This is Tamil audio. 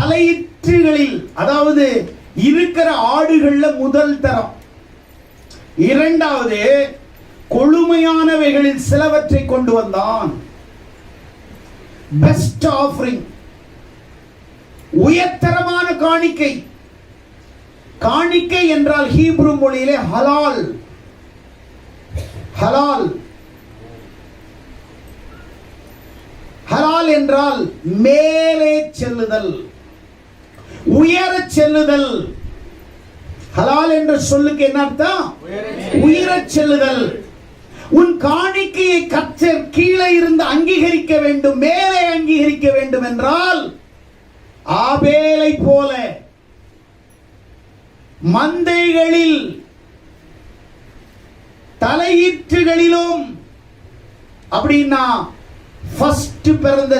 தலையீற்றுகளில், அதாவது இருக்கிற ஆடுகள்ல முதல் தரம். இரண்டாவது, கொழுமையானவைகளில் சிலவற்றை கொண்டு வந்தான். பெஸ்ட் ஆஃபரிங், உயர்தரமான காணிக்கை. காணிக்கை என்றால் ஹீப்ரு மொழியிலே ஹலால். ஹலால் ஹலால் என்றால் மேலே செல்லுதல், உயர செல்லுதல். ஹலால் என்ற சொல்லுக்கு என்ன அர்த்தம்? உயர செல்லுதல். உன் காணிக்கையை கர்த்தர் கீழே இருந்து அங்கீகரிக்க வேண்டும், மேலே அங்கீகரிக்க வேண்டும் என்றால் ஆபேலை போல மந்தைகளில் தலையீற்றுகளிலும், அப்படின்னா ஃபர்ஸ்ட் பிறந்த